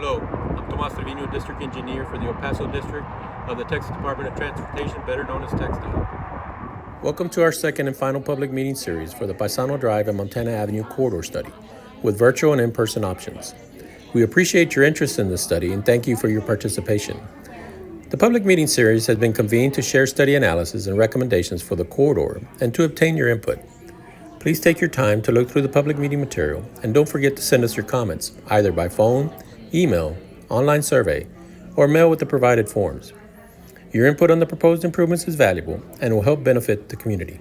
Hello, I'm Tomas Trevino, District Engineer for the El Paso District of the Texas Department of Transportation, better known as TxDOT. Welcome to our second and final public meeting series for the Paisano Drive and Montana Avenue corridor study, with virtual and in-person options. We appreciate your interest in this study and thank you for your participation. The public meeting series has been convened to share study analysis and recommendations for the corridor and to obtain your input. Please take your time to look through the public meeting material and don't forget to send us your comments, either by phone, email, online survey, or mail with the provided forms. Your input on the proposed improvements is valuable and will help benefit the community.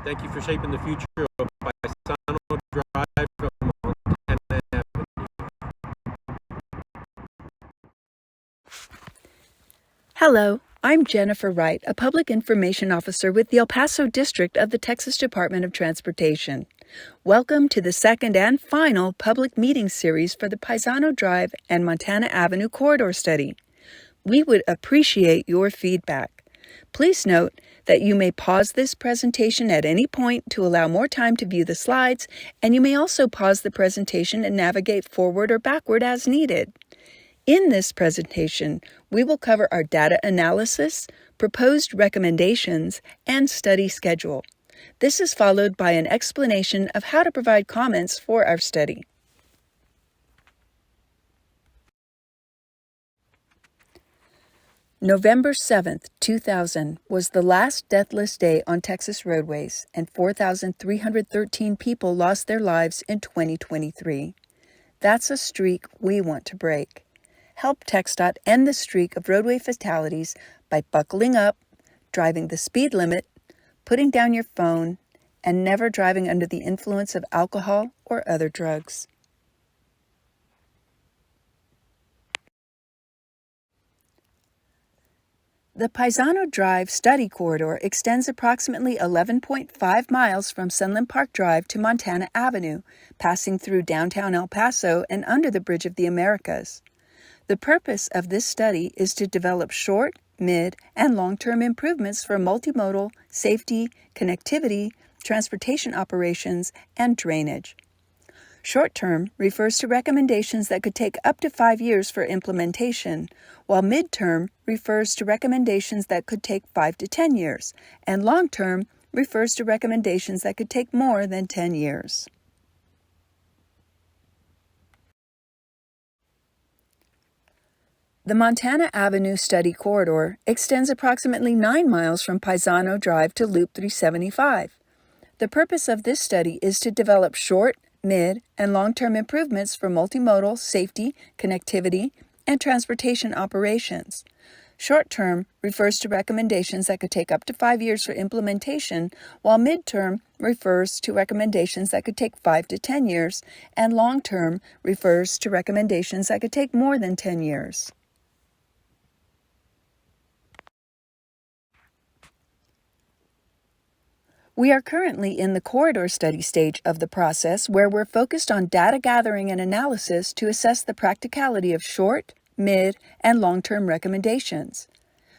Thank you for shaping the future of Paisano Drive from Montana Avenue. Hello, I'm Jennifer Wright, a Public Information Officer with the El Paso District of the Texas Department of Transportation. Welcome to the second and final public meeting series for the Paisano Drive and Montana Avenue corridor study. We would appreciate your feedback. Please note that you may pause this presentation at any point to allow more time to view the slides, and you may also pause the presentation and navigate forward or backward as needed. In this presentation, we will cover our data analysis, proposed recommendations, and study schedule. This is followed by an explanation of how to provide comments for our study. November 7th, 2000 was the last deathless day on Texas roadways, and 4,313 people lost their lives in 2023. That's a streak we want to break. Help TxDOT end the streak of roadway fatalities by buckling up, driving the speed limit, putting down your phone, and never driving under the influence of alcohol or other drugs. The Paisano Drive study corridor extends approximately 11.5 miles from Sunland Park Drive to Montana Avenue, passing through downtown El Paso and under the Bridge of the Americas. The purpose of this study is to develop short, mid, and long-term improvements for multimodal, safety, connectivity, transportation operations, and drainage. Short-term refers to recommendations that could take up to 5 years for implementation, while mid-term refers to recommendations that could take 5 to 10 years, and long-term refers to recommendations that could take more than 10 years. The Montana Avenue Study Corridor extends approximately 9 miles from Paisano Drive to Loop 375. The purpose of this study is to develop short, mid, and long-term improvements for multimodal, safety, connectivity, and transportation operations. Short-term refers to recommendations that could take up to 5 years for implementation, while mid-term refers to recommendations that could take 5 to 10 years, and long-term refers to recommendations that could take more than 10 years. We are currently in the corridor study stage of the process, where we're focused on data gathering and analysis to assess the practicality of short, mid, and long-term recommendations.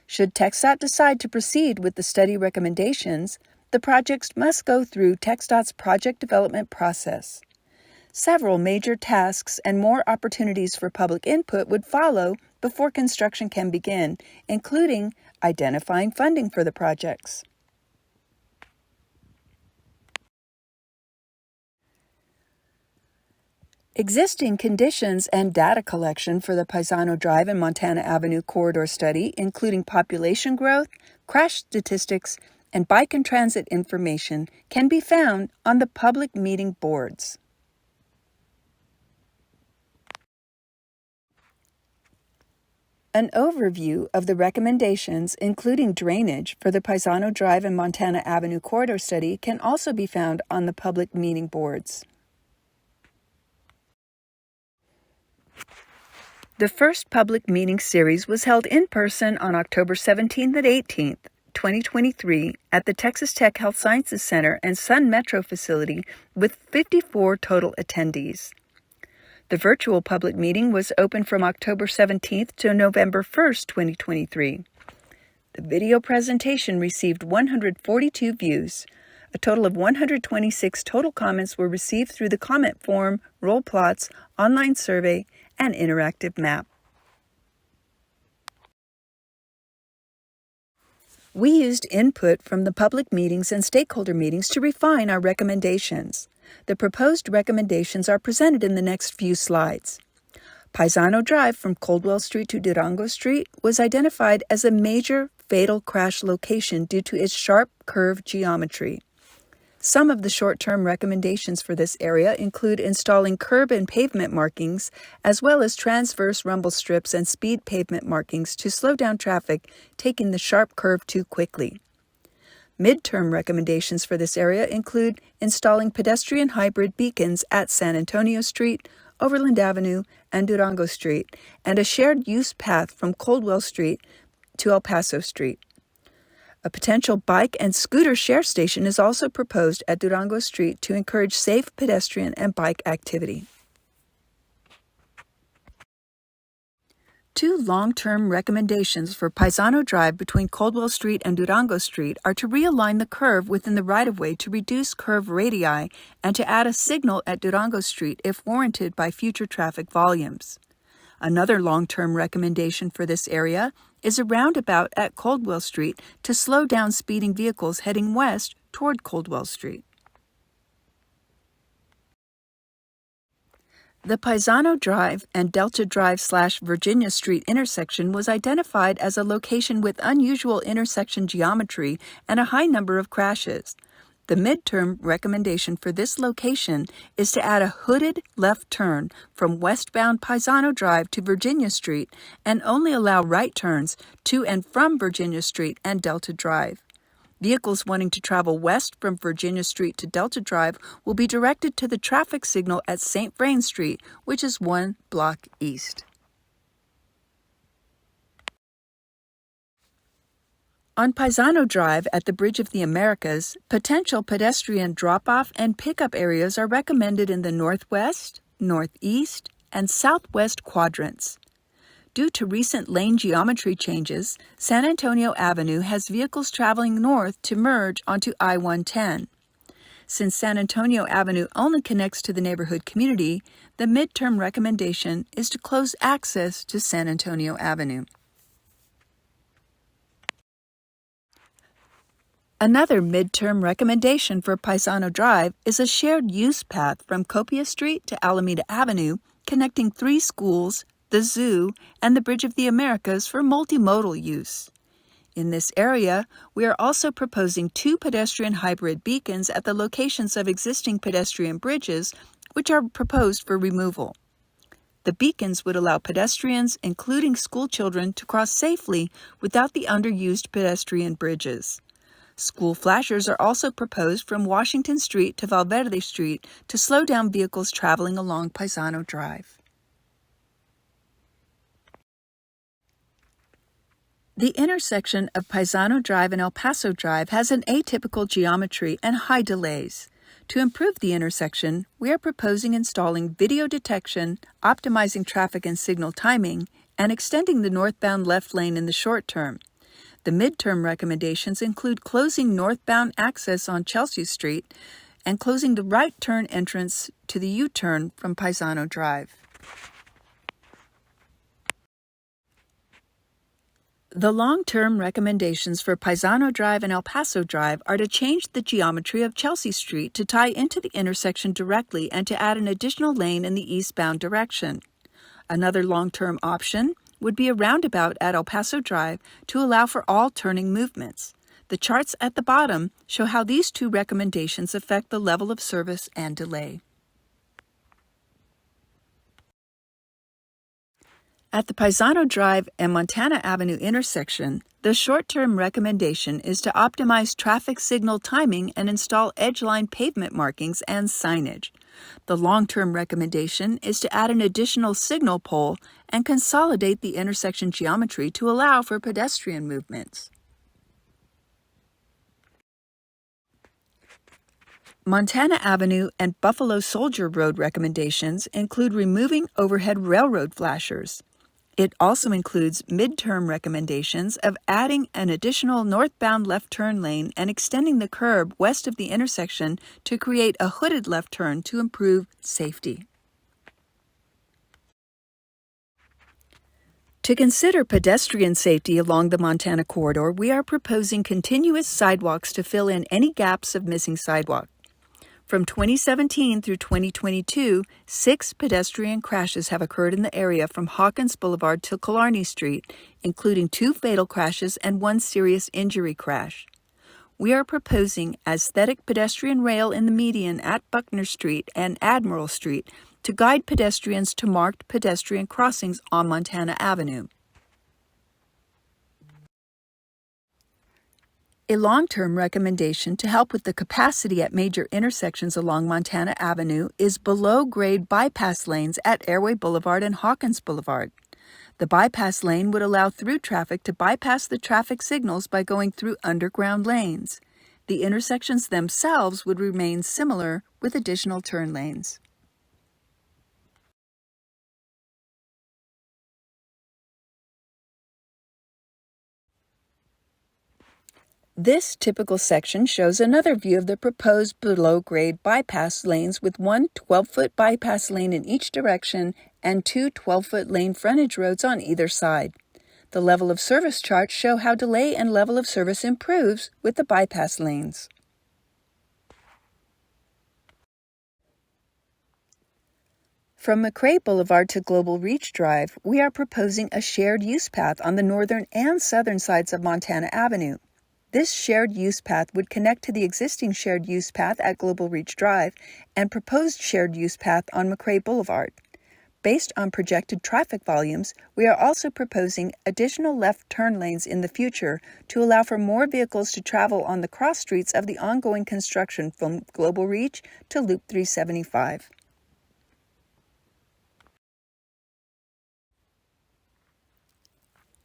Should TxDOT decide to proceed with the study recommendations, the projects must go through TxDOT's project development process. Several major tasks and more opportunities for public input would follow before construction can begin, including identifying funding for the projects. Existing conditions and data collection for the Paisano Drive and Montana Avenue corridor study, including population growth, crash statistics, and bike and transit information, can be found on the public meeting boards. An overview of the recommendations, including drainage, for the Paisano Drive and Montana Avenue corridor study can also be found on the public meeting boards. The first public meeting series was held in person on October 17th and 18th, 2023 at the Texas Tech Health Sciences Center and Sun Metro facility with 54 total attendees. The virtual public meeting was open from October 17th to November 1st, 2023. The video presentation received 142 views. A total of 126 total comments were received through the comment form, roll plots, online survey, and interactive map. We used input from the public meetings and stakeholder meetings to refine our recommendations. The proposed recommendations are presented in the next few slides. Paisano Drive from Coldwell Street to Durango Street was identified as a major fatal crash location due to its sharp curve geometry. Some of the short-term recommendations for this area include installing curb and pavement markings, as well as transverse rumble strips and speed pavement markings to slow down traffic taking the sharp curve too quickly. Midterm recommendations for this area include installing pedestrian hybrid beacons at San Antonio Street, Overland Avenue, and Durango Street, and a shared use path from Coldwell Street to El Paso Street. A potential bike and scooter share station is also proposed at Durango Street to encourage safe pedestrian and bike activity. Two long-term recommendations for Paisano Drive between Coldwell Street and Durango Street are to realign the curve within the right-of-way to reduce curve radii and to add a signal at Durango Street if warranted by future traffic volumes. Another long-term recommendation for this area is a roundabout at Coldwell Street to slow down speeding vehicles heading west toward Coldwell Street. The Paisano Drive and Delta Drive/Virginia Street intersection was identified as a location with unusual intersection geometry and a high number of crashes. The midterm recommendation for this location is to add a hooded left turn from westbound Paisano Drive to Virginia Street and only allow right turns to and from Virginia Street and Delta Drive. Vehicles wanting to travel west from Virginia Street to Delta Drive will be directed to the traffic signal at St. Vrain Street, which is 1 block east. On Paisano Drive at the Bridge of the Americas, potential pedestrian drop-off and pickup areas are recommended in the northwest, northeast, and southwest quadrants. Due to recent lane geometry changes, San Antonio Avenue has vehicles traveling north to merge onto I-110. Since San Antonio Avenue only connects to the neighborhood community, the midterm recommendation is to close access to San Antonio Avenue. Another midterm recommendation for Paisano Drive is a shared use path from Copia Street to Alameda Avenue, connecting 3 schools, the zoo, and the Bridge of the Americas for multimodal use. In this area, we are also proposing 2 pedestrian hybrid beacons at the locations of existing pedestrian bridges, which are proposed for removal. The beacons would allow pedestrians, including school children, to cross safely without the underused pedestrian bridges. School flashers are also proposed from Washington Street to Valverde Street to slow down vehicles traveling along Paisano Drive. The intersection of Paisano Drive and El Paso Drive has an atypical geometry and high delays. To improve the intersection, we are proposing installing video detection, optimizing traffic and signal timing, and extending the northbound left lane in the short term. The midterm recommendations include closing northbound access on Chelsea Street and closing the right turn entrance to the U-turn from Paisano Drive. The long-term recommendations for Paisano Drive and El Paso Drive are to change the geometry of Chelsea Street to tie into the intersection directly and to add an additional lane in the eastbound direction. Another long-term option would be a roundabout at El Paso Drive to allow for all turning movements. The charts at the bottom show how these 2 recommendations affect the level of service and delay. At the Paisano Drive and Montana Avenue intersection, the short-term recommendation is to optimize traffic signal timing and install edgeline pavement markings and signage. The long-term recommendation is to add an additional signal pole and consolidate the intersection geometry to allow for pedestrian movements. Montana Avenue and Buffalo Soldier Road recommendations include removing overhead railroad flashers. It also includes midterm recommendations of adding an additional northbound left turn lane and extending the curb west of the intersection to create a hooded left turn to improve safety. To consider pedestrian safety along the Montana corridor, we are proposing continuous sidewalks to fill in any gaps of missing sidewalk. From 2017 through 2022, 6 pedestrian crashes have occurred in the area from Hawkins Boulevard to Killarney Street, including 2 fatal crashes and 1 serious injury crash. We are proposing aesthetic pedestrian rail in the median at Buckner Street and Admiral Street to guide pedestrians to marked pedestrian crossings on Montana Avenue. A long-term recommendation to help with the capacity at major intersections along Montana Avenue is below-grade bypass lanes at Airway Boulevard and Hawkins Boulevard. The bypass lane would allow through traffic to bypass the traffic signals by going through underground lanes. The intersections themselves would remain similar with additional turn lanes. This typical section shows another view of the proposed below-grade bypass lanes with 1 12-foot bypass lane in each direction and 2 12-foot lane frontage roads on either side. The level of service charts show how delay and level of service improves with the bypass lanes. From McRae Boulevard to Global Reach Drive, we are proposing a shared use path on the northern and southern sides of Montana Avenue. This shared use path would connect to the existing shared use path at Global Reach Drive and proposed shared use path on McRae Boulevard. Based on projected traffic volumes, we are also proposing additional left turn lanes in the future to allow for more vehicles to travel on the cross streets of the ongoing construction from Global Reach to Loop 375.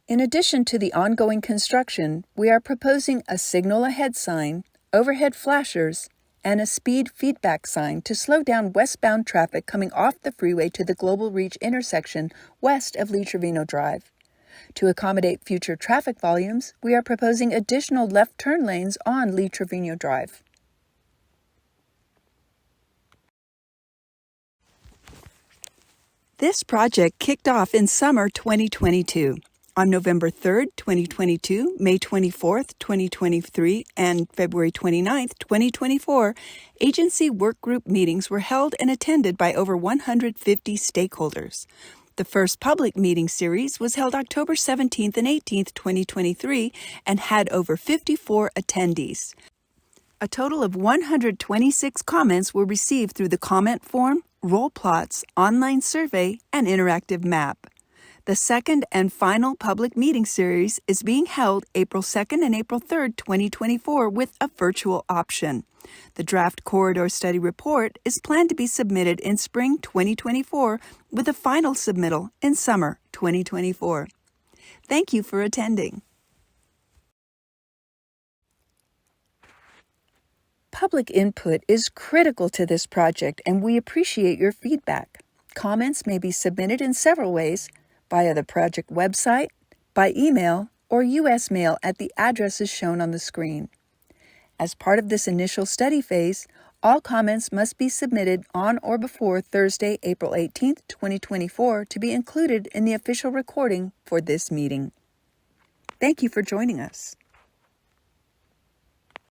In addition to the ongoing construction, we are proposing a signal ahead sign, overhead flashers, and a speed feedback sign to slow down westbound traffic coming off the freeway to the Global Reach intersection west of Lee Trevino Drive. To accommodate future traffic volumes, we are proposing additional left turn lanes on Lee Trevino Drive. This project kicked off in summer 2022. On November 3rd, 2022, May 24th, 2023, and February 29th, 2024, agency work group meetings were held and attended by over 150 stakeholders. The first public meeting series was held October 17th and 18th, 2023, and had over 54 attendees. A total of 126 comments were received through the comment form, roll plots, online survey, and interactive map. The second and final public meeting series is being held April 2nd and April 3rd, 2024 with a virtual option. The draft corridor study report is planned to be submitted in spring 2024 with a final submittal in summer 2024. Thank you for attending. Public input is critical to this project and we appreciate your feedback. Comments may be submitted in several ways: via the project website, by email, or U.S. mail at the addresses shown on the screen. As part of this initial study phase, all comments must be submitted on or before Thursday, April 18th, 2024 to be included in the official recording for this meeting. Thank you for joining us.